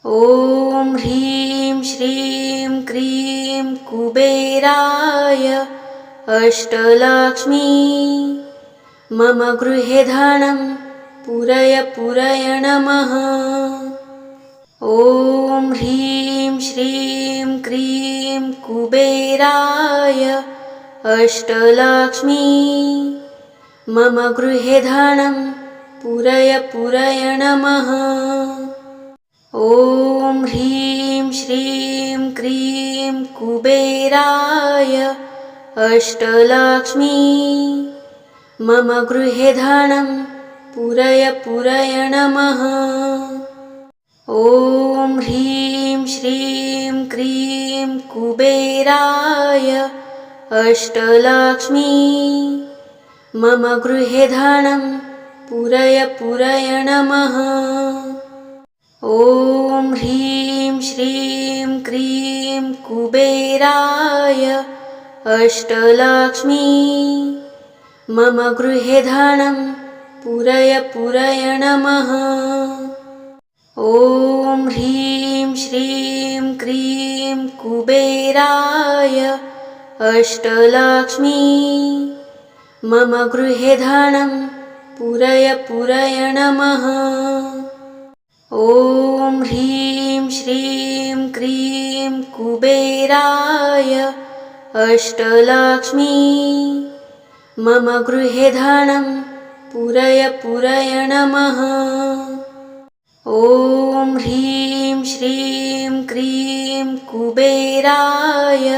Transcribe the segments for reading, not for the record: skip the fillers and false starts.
ॐ ह्रीं श्रीं क्रीं कुबेराय अष्टलक्ष्मी मम गृहे धनं पूरय नमः। ॐ ह्रीं श्रीं क्रीं कुबेराय अष्टलक्ष्मी मम गृहे धनं पूरय नमः। ॐ ह्रीं श्रीं क्रीं कुबेराय अष्टलक्ष्मी मम गृहे धनं पूरय नमः। ॐ ह्रीं श्रीं क्रीं कुबेराय अष्टलक्ष्मी मम गृहे धनं पूरय नमः। ॐ ह्रीं श्रीं क्रीं कुबेराय अष्टलक्ष्मी मम गृहे धनं पूरय नमः। ॐ ह्रीं श्रीं क्रीं कुबेराय अष्टलक्ष्मी मम गृहे धनं पूरय नमः। ॐ ह्रीं श्रीं क्रीं कुबेराय अष्टलक्ष्मी मम गृहे धनं पूरय नमः। ॐ ह्रीं श्रीं क्रीं कुबेराय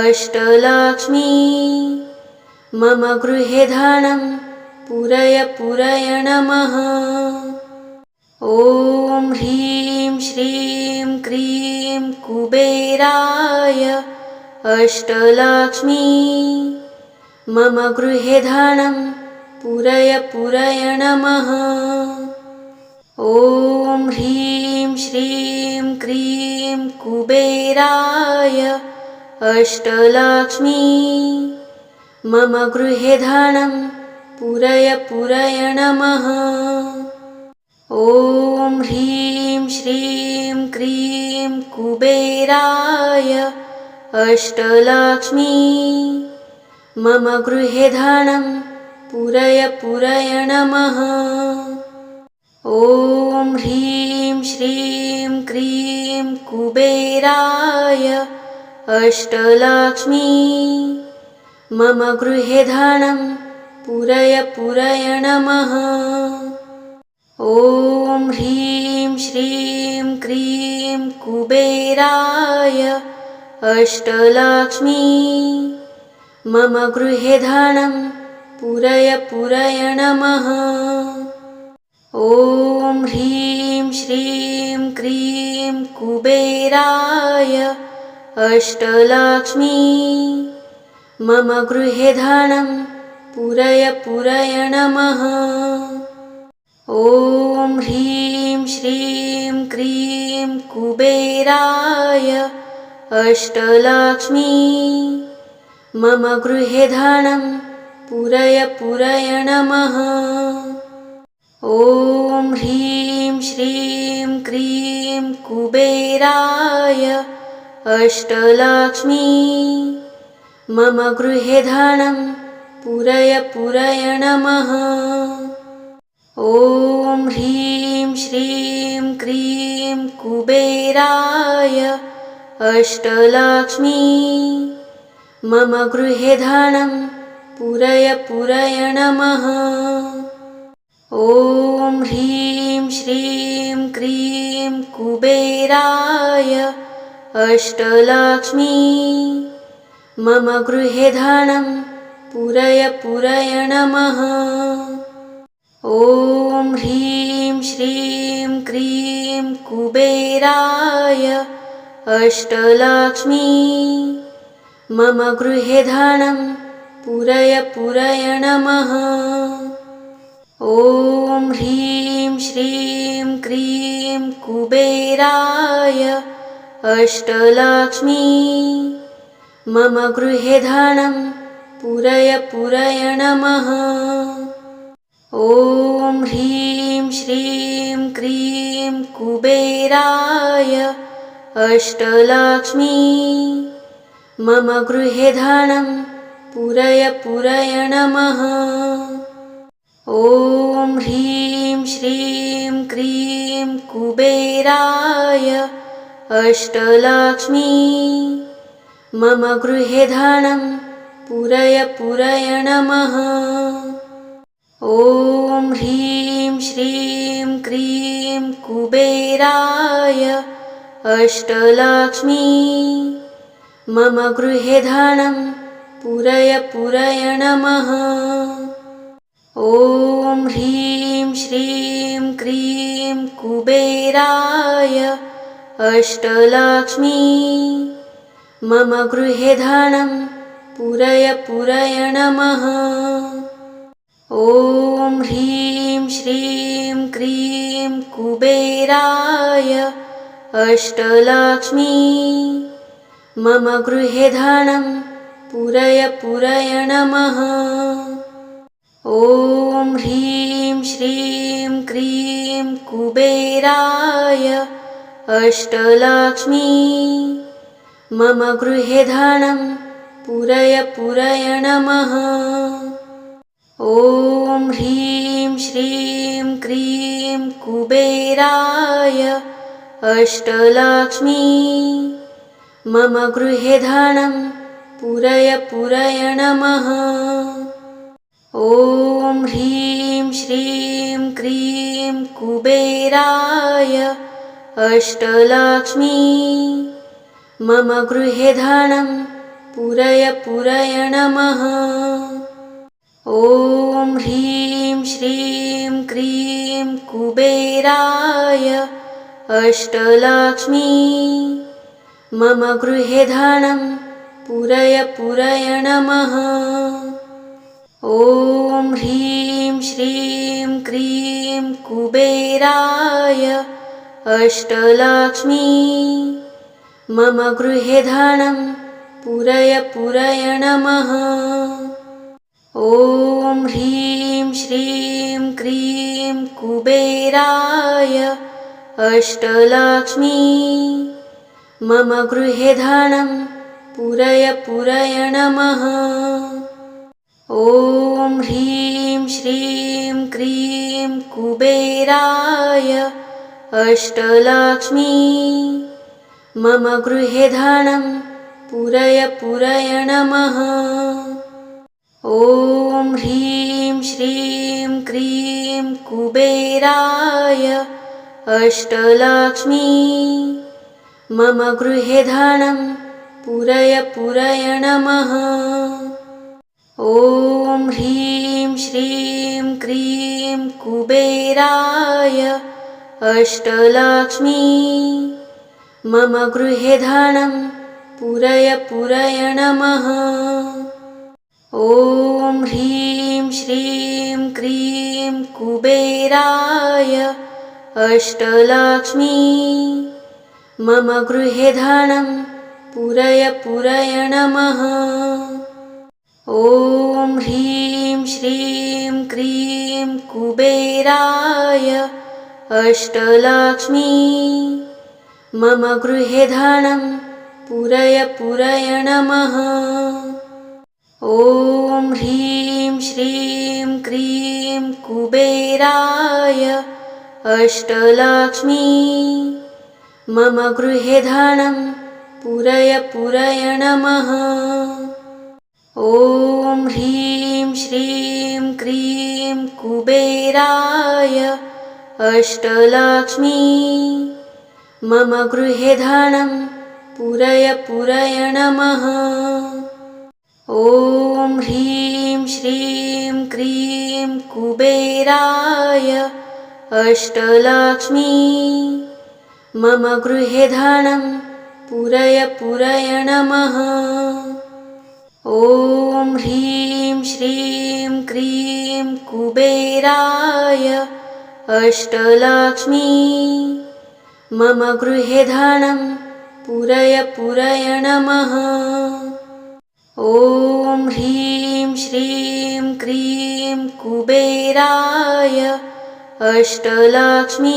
अष्टलक्ष्मी मम गृहे धनं पूरय नमः। ॐ ह्रीं श्रीं क्रीं कुबेराय अष्टलक्ष्मी मम गृहे धनं पूरय नमः। ॐ ह्रीं श्रीं क्रीं कुबेराय अष्टलक्ष्मी मम गृहे धनं पूरय नमः। ॐ ह्रीं श्रीं क्रीं कुबेराय अष्टलक्ष्मी मम गृहे धनं पूरय नमः। ॐ ह्रीं श्रीं क्रीं कुबेराय अष्टलक्ष्मी मम गृहे धनं पूरय नमः। ॐ ह्रीं श्रीं क्रीं कुबेराय अष्टलक्ष्मी मम गृहे धनं पूरय नमः। ॐ ह्रीं श्रीं क्रीं कुबेराय अष्टलक्ष्मी मम गृहे धनं पूरय नमः। ॐ ह्रीं श्रीं क्रीं कुबेराय अष्टलक्ष्मी मम गृहे धनं पूरय नमः। ॐ ह्रीं श्रीं क्रीं कुबेराय अष्टलक्ष्मी मम गृहे धनं पूरय नमः। ॐ ह्रीं श्रीं क्रीं कुबेराय अष्टलक्ष्मी मम गृहे धनं पूरय नमः। ॐ ह्रीं श्रीं क्रीं कुबेराय अष्टलक्ष्मी मम गृहे धनं पूरय नमः। ॐ ह्रीं श्रीं क्रीं कुबेराय अष्टलक्ष्मी मम गृहे धनं पूरय नमः। ॐ ह्रीं श्रीं क्रीं कुबेराय अष्टलक्ष्मी मम गृहे धनं पूरय नमः। ॐ ह्रीं श्रीं क्रीं कुबेराय अष्टलक्ष्मी मम गृहे धनं पूरय नमः। ॐ ह्रीं श्रीं क्रीं कुबेराय अष्टलक्ष्मी मम गृहे धनं पूरय नमः। ॐ ह्रीं श्रीं क्रीं कुबेराय अष्टलक्ष्मी मम गृहे धनं पूरय नमः। ॐ ह्रीं श्रीं क्रीं कुबेराय अष्टलक्ष्मी मम गृहे धनं पूरय नमः। ॐ ह्रीं श्रीं क्रीं कुबेराय अष्टलक्ष्मी मम गृहे धनं पूरय नमः। ॐ ह्रीं श्रीं क्रीं कुबेराय अष्टलक्ष्मी मम गृहे धनं पूरय नमः। ॐ ह्रीं श्रीं क्रीं कुबेराय अष्टलक्ष्मी मम गृहे धनं पूरय नमः। ॐ ह्रीं श्रीं क्रीं कुबेराय अष्टलक्ष्मी मम गृहे धनं पूरय नमः। ॐ ह्रीं श्रीं क्रीं कुबेराय अष्टलक्ष्मी मम गृहे धनं पूरय नमः। ॐ ह्रीं श्रीं क्रीं कुबेराय अष्टलक्ष्मी मम गृहे धनं पूरय नमः। ॐ ह्रीं श्रीं क्रीं कुबेराय अष्टलक्ष्मी मम गृहे धनं पूरय नमः। ॐ ह्रीं श्रीं क्रीं कुबेराय अष्टलक्ष्मी मम गृहे धनं पूरय नमः। ॐ ह्रीं श्रीं क्रीं कुबेराय अष्टलक्ष्मी मम गृहे धनं पूरय नमः। ॐ ह्रीं श्रीं क्रीं कुबेराय अष्टलक्ष्मी मम गृहे धनं पूरय नमः। ॐ ह्रीं श्रीं क्रीं कुबेराय अष्टलक्ष्मी मम गृहे धनं पूरय नमः। ॐ ह्रीं श्रीं क्रीं कुबेराय अष्टलक्ष्मी मम गृहे धनं पूरय नमः। ॐ ह्रीं श्रीं क्रीं कुबेराय अष्टलक्ष्मी मम गृहे धनं पूरय नमः। ॐ ह्रीं श्रीं क्रीं कुबेराय अष्टलक्ष्मी मम गृहे धनं पूरय नमः। ॐ ह्रीं श्रीं क्रीं कुबेराय अष्टलक्ष्मी मम गृहे धनं पूरय नमः। ॐ ह्रीं श्रीं क्रीं कुबेराय अष्टलक्ष्मी मम गृहे धनं पूरय नमः। ॐ ह्रीं श्रीं क्रीं कुबेराय अष्टलक्ष्मी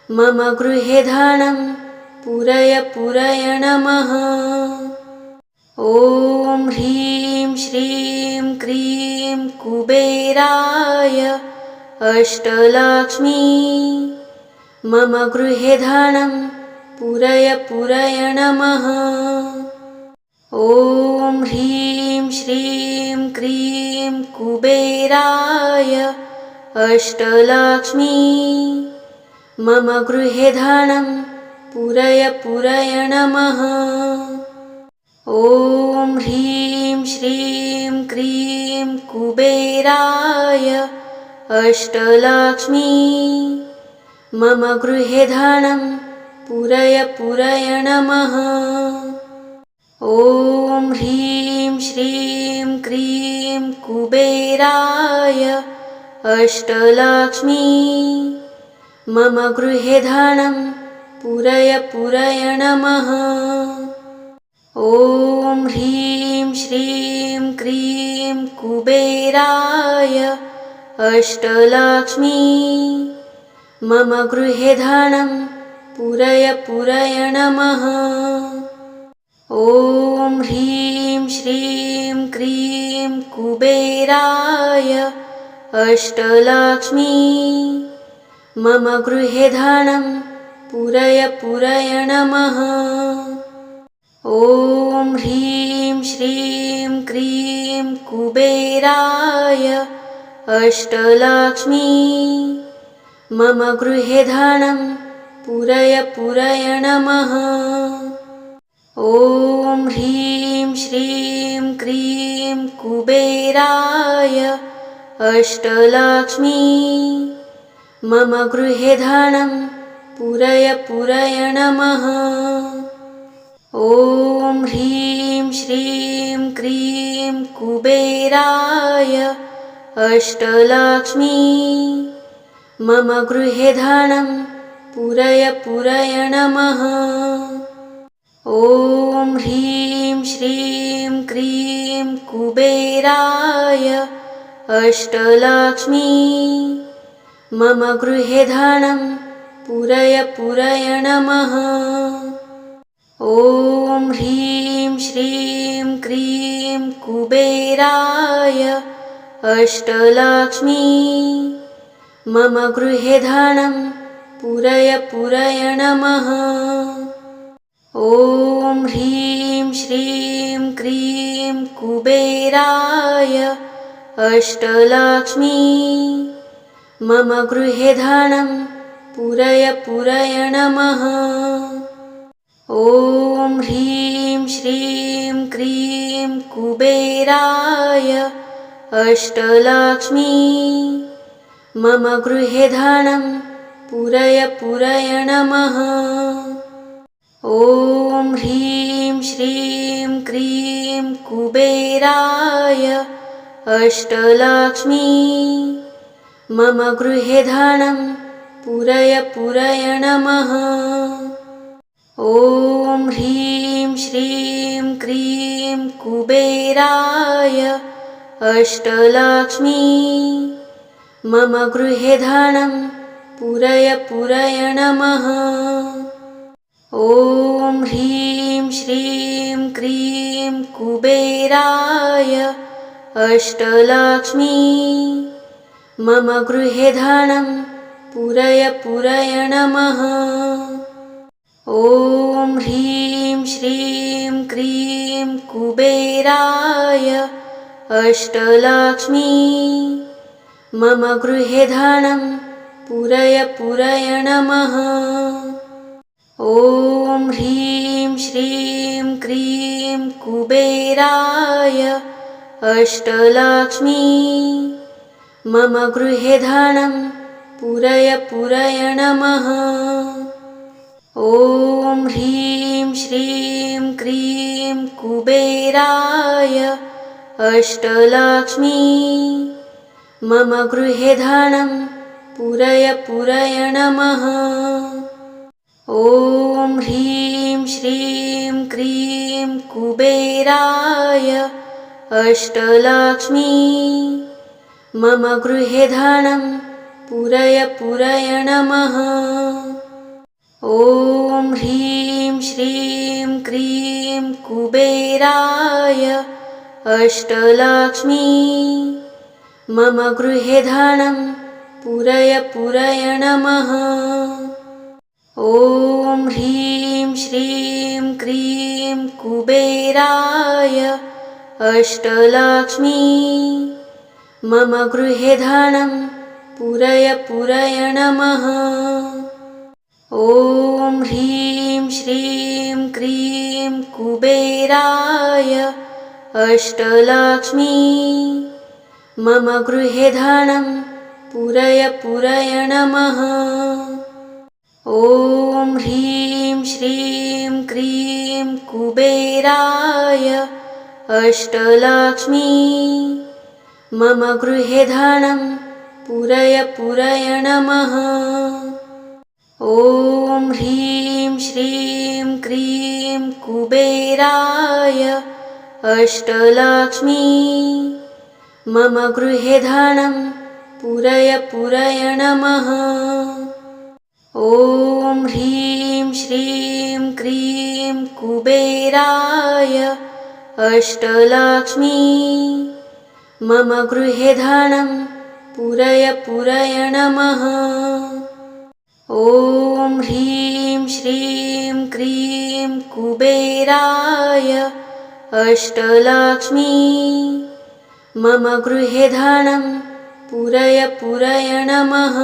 मम गृहे धनं पूरय नमः। ॐ ह्रीं श्रीं क्रीं कुबेराय अष्टलक्ष्मी मम गृहे धनं पूरय नमः। ॐ ह्रीं श्रीं क्रीं कुबेराय अष्टलक्ष्मी मम गृहे धनं पूरय नमः। ॐ ह्रीं श्रीं क्रीं कुबेराय अष्टलक्ष्मी मम गृहे धनं पूरय नमः। ॐ ह्रीं श्रीं क्रीं कुबेराय अष्टलक्ष्मी मम गृहे धनं पूरय नमः। ॐ ह्रीं श्रीं क्रीं कुबेराय अष्टलक्ष्मी मम गृहे धनं पूरय नमः। ॐ ह्रीं श्रीं क्रीं कुबेराय अष्टलक्ष्मी मम गृहे धनं पूरय नमः। ॐ ह्रीं श्रीं क्रीं कुबेराय अष्टलक्ष्मी मम गृहे धनं पूरय नमः। ॐ ह्रीं श्रीं क्रीं कुबेराय अष्टलक्ष्मी मम गृहे धनं पूरय नमः। ॐ ह्रीं श्रीं क्रीं कुबेराय अष्टलक्ष्मी मम गृहे धनं पूरय नमः। ॐ ह्रीं श्रीं क्रीं कुबेराय अष्टलक्ष्मी मम गृहे धनं पूरय नमः। ॐ ह्रीं श्रीं क्रीं कुबेराय अष्टलक्ष्मी मम गृहे धनं पूरय नमः। ॐ ह्रीं श्रीं क्रीं कुबेराय अष्टलक्ष्मी मम गृहे धनं पूरय नमः। ॐ ह्रीं श्रीं क्रीं कुबेराय अष्टलक्ष्मी मम गृहे धनं पूरय नमः। ॐ ह्रीं श्रीं क्रीं कुबेराय अष्टलक्ष्मी मम गृहे धनं पूरय नमः। ॐ ह्रीं श्रीं क्रीं कुबेराय अष्टलक्ष्मी मम गृहे धनं पूरय नमः। ॐ ह्रीं श्रीं क्रीं कुबेराय अष्टलक्ष्मी मम गृहे धनं पूरय नमः। ॐ ह्रीं श्रीं क्रीं कुबेराय अष्टलक्ष्मी मम गृहे धनं पूरय नमः। ॐ ह्रीं श्रीं क्रीं कुबेराय अष्टलक्ष्मी मम गृहे धनं पूरय नमः। ॐ ह्रीं श्रीं क्रीं कुबेराय अष्टलक्ष्मी मम गृहे धनं पूरय नमः। ॐ ह्रीं श्रीं क्रीं कुबेराय अष्टलक्ष्मी मम गृहे धनं पूरय पूरय नमः। ॐ ह्रीं श्रीं क्रीं कुबेराय अष्टलक्ष्मी मम गृहे धनं पूरय पूरय नमः। ॐ ह्रीं श्रीं क्रीं कुबेराय अष्टलक्ष्मी मम गृहे धनं पूरय पूरय नमः। ॐ ह्रीं श्रीं क्रीं कुबेराय अष्टलक्ष्मी मम गृहे धनं पूरय पूरय नमः। ॐ ह्रीं श्रीं क्रीं कुबेराय अष्टलक्ष्मी मम गृहे धनं पूरय पूरय नमः। ॐ ह्रीं श्रीं क्रीं कुबेराय अष्टलक्ष्मी मम गृहे धनं पूरय पूरय नमः। ॐ ह्रीं श्रीं क्रीं कुबेराय अष्टलक्ष्मी मम गृहे धनं पूरय पूरय नमः। ॐ ह्रीं श्रीं क्रीं कुबेराय अष्टलक्ष्मी मम गृहे धनं पूरय पूरय नमः।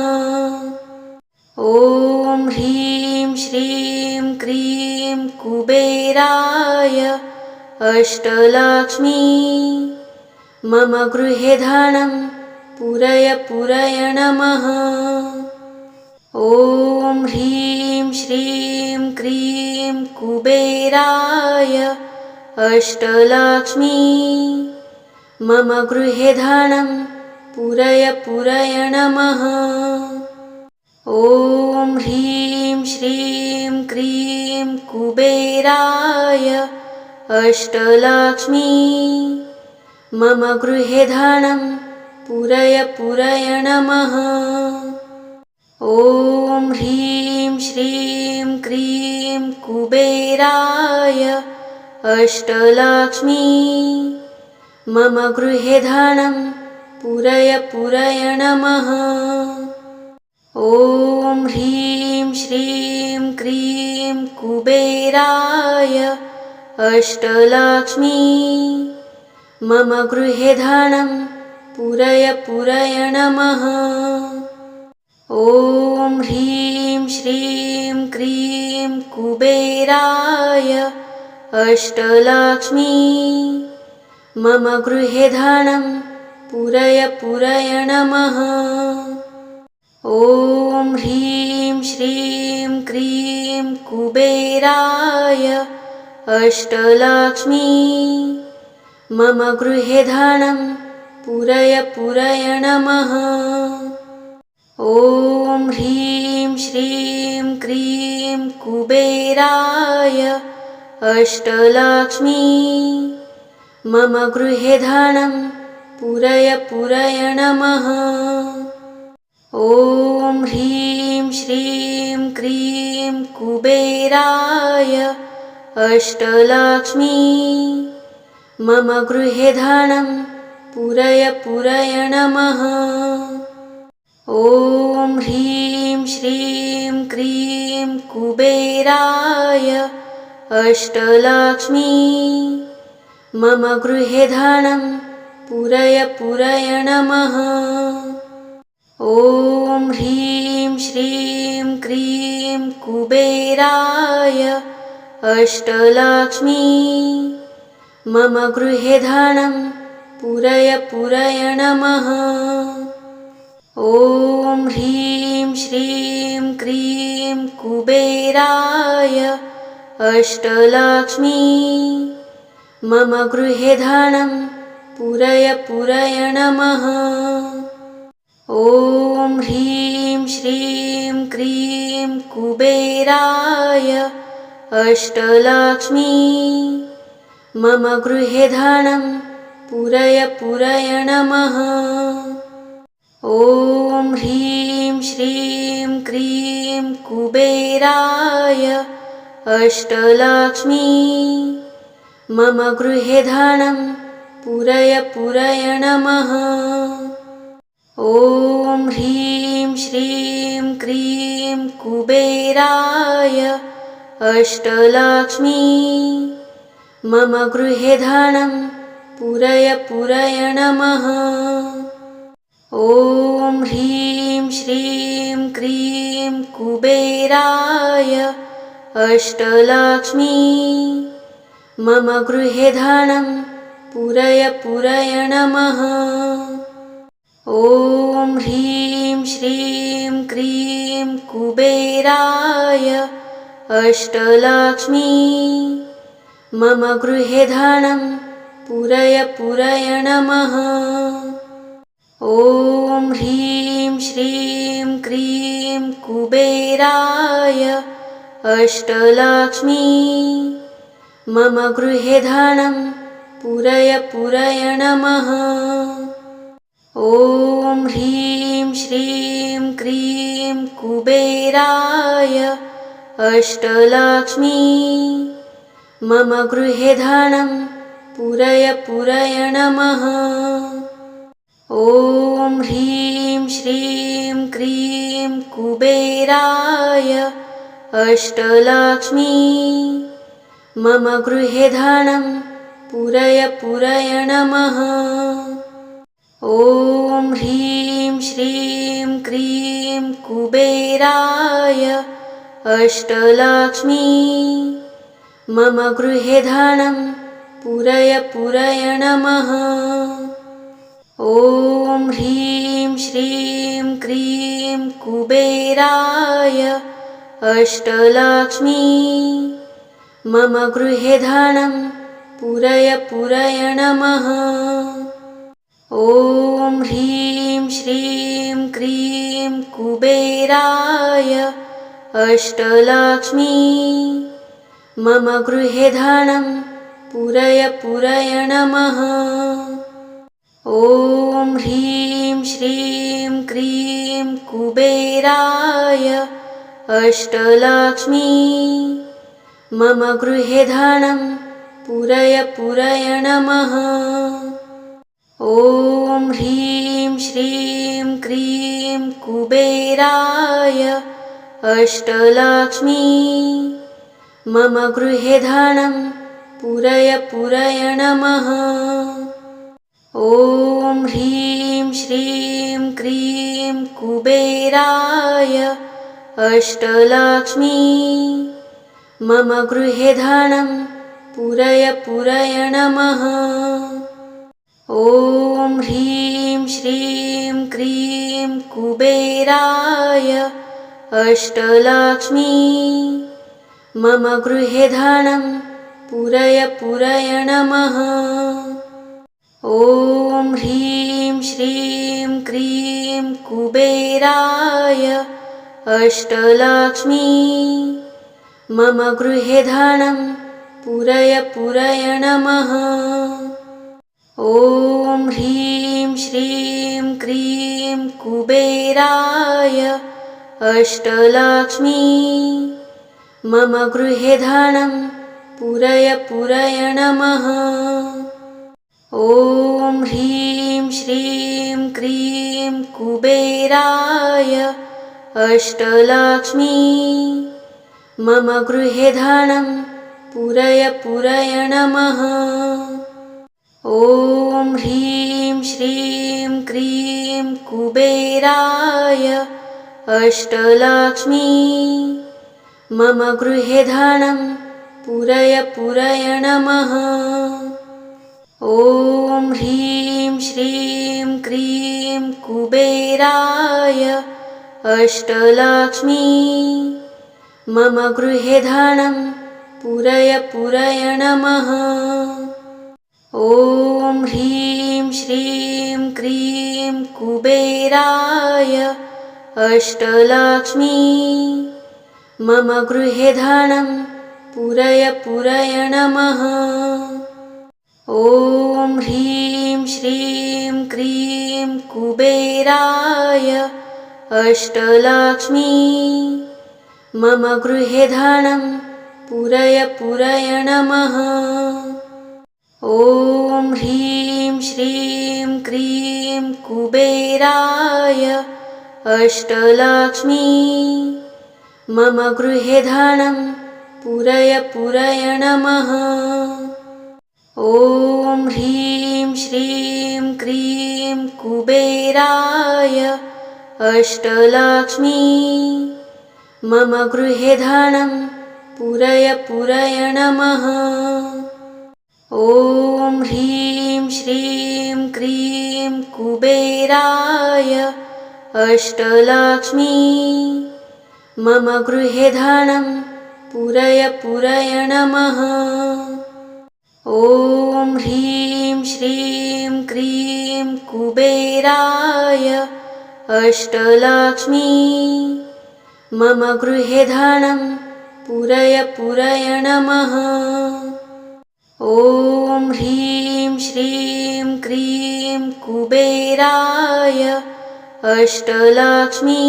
ॐ ह्रीं श्रीं क्रीं कुबेराय अष्टलक्ष्मी मम गृहे धनं पूरय पूरय नमः। ॐ ह्रीं श्रीं क्रीं कुबेराय अष्टलक्ष्मी मम गृहे धनं पूरय पूरय नमः। ॐ ह्रीं श्रीं क्रीं कुबेराय अष्टलक्ष्मी मम गृहे धनं पूरय पूरय नमः। ॐ ह्रीं श्रीं क्रीं कुबेराय अष्टलक्ष्मी मम गृहे धनं पूरय पूरय नमः। ॐ ह्रीं श्रीं क्रीं कुबेराय अष्टलक्ष्मी मम गृहे धनं पूरय पूरय नमः। ॐ ह्रीं श्रीं क्रीं कुबेराय अष्टलक्ष्मी मम गृहे धनं पूरय पूरय नमः। ॐ ह्रीं श्रीं क्रीं कुबेराय अष्टलक्ष्मी मम गृहे धनं पूरय पूरय नमः। ॐ ह्रीं श्रीं क्रीं कुबेराय अष्टलक्ष्मी मम गृहे धनं पूरय पूरय नमः। ॐ ह्रीं श्रीं क्रीं कुबेराय अष्टलक्ष्मी मम गृहे धनं पूरय पूरय नमः। ॐ ह्रीं श्रीं क्रीं कुबेराय अष्टलक्ष्मी मम गृहे धनं पूरय पूरय नमः। ॐ ह्रीं श्रीं क्रीं कुबेराय अष्टलक्ष्मी मम गृहे धनं पूरय पूरय नमः। ॐ ह्रीं श्रीं क्रीं कुबेराय अष्टलक्ष्मी मम गृहे धनं पूरय पूरय नमः। ॐ ह्रीं श्रीं क्रीं कुबेराय अष्टलक्ष्मी मम गृहे धनं पूरय पूरय नमः। ॐ ह्रीं श्रीं क्रीं कुबेराय अष्टलक्ष्मी मम गृहे धनं पूरय पूरय नमः। ॐ ह्रीं श्रीं क्रीं कुबेराय अष्टलक्ष्मी मम गृहे धनं पूरय पूरय नमः। ॐ ह्रीं श्रीं क्रीं कुबेराय अष्टलक्ष्मी मम गृहे धनं पूरय पूरय नमः। ॐ ह्रीं श्रीं क्रीं कुबेराय अष्टलक्ष्मी मम गृहे धनं पूरय पूरय नमः। ॐ ह्रीं श्रीं क्रीं कुबेराय अष्टलक्ष्मी मम गृहे धनं पूरय पूरय नमः। ॐ ह्रीं श्रीं क्रीं कुबेराय अष्टलक्ष्मी मम गृहे धनं पूरय पूरय नमः। ॐ ह्रीं श्रीं क्रीं कुबेराय अष्टलक्ष्मी मम गृहे धनं पूरय पूरय नमः। ॐ ह्रीं श्रीं क्रीं कुबेराय अष्टलक्ष्मी मम गृहे धनं पूरय पूरय नमः। ॐ ह्रीं श्रीं क्रीं कुबेराय अष्टलक्ष्मी मम गृहे धनं पूरय पूरय नमः। ॐ ह्रीं श्रीं क्रीं कुबेराय अष्टलक्ष्मी मम गृहे धनं पूरय पूरय नमः। ॐ ह्रीं श्रीं क्रीं कुबेराय अष्टलक्ष्मी मम गृहे धनं पूरय पूरय नमः। ॐ ह्रीं श्रीं क्रीं कुबेराय अष्टलक्ष्मी मम गृहे धनं पूरय पूरय नमः। ॐ ह्रीं श्रीं क्रीं कुबेराय अष्टलक्ष्मी मम गृहे धनं पूरय पूरय नमः। ॐ ह्रीं श्रीं क्रीं कुबेराय अष्टलक्ष्मी मम गृहे धनं पूरय पूरय नमः। ॐ ह्रीं श्रीं क्रीं कुबेराय अष्टलक्ष्मी मम गृहे धनं पूरय पूरय नमः। ॐ ह्रीं श्रीं क्रीं कुबेराय अष्टलक्ष्मी मम गृहे धनं पूरय पूरय नमः। ॐ ह्रीं श्रीं क्रीं कुबेराय अष्टलक्ष्मी मम गृहे धनं पूरय पूरय नमः। ॐ ह्रीं श्रीं क्रीं कुबेराय अष्टलक्ष्मी मम गृहे धनं पूरय पूरय नमः। ॐ ह्रीं श्रीं क्रीं कुबेराय अष्टलक्ष्मी मम गृहे धनं पूरय पूरय नमः। ॐ ह्रीं श्रीं क्रीं कुबेराय अष्टलक्ष्मी मम गृहे धनं पूरय पूरय नमः। ॐ ह्रीं श्रीं क्रीं कुबेराय अष्टलक्ष्मी मम गृहे धनं पूरय नमः। ॐ ह्रीं श्रीं क्रीं कुबेराय अष्टलक्ष्मी मम गृहे धनं पूरय नमः। ॐ ह्रीं श्रीं क्रीं कुबेराय अष्टलक्ष्मी मम गृहे धनं पूरय नमः। ॐ ह्रीं श्रीं क्रीं कुबेराय अष्टलक्ष्मी मम गृहे धनं पूरय नमः। ॐ ह्रीं श्रीं क्रीं कुबेराय अष्टलक्ष्मी मम गृहे धनं पूरय नमः। ॐ ह्रीं श्रीं क्रीं कुबेराय अष्टलक्ष्मी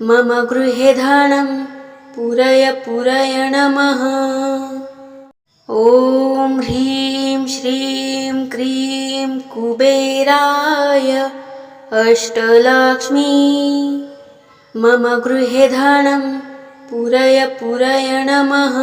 मम गृहे धनं पूरय नमः। ॐ ह्रीं श्रीं क्रीं कुबेराय अष्टलक्ष्मी मम गृहे धनं पूरय नमः।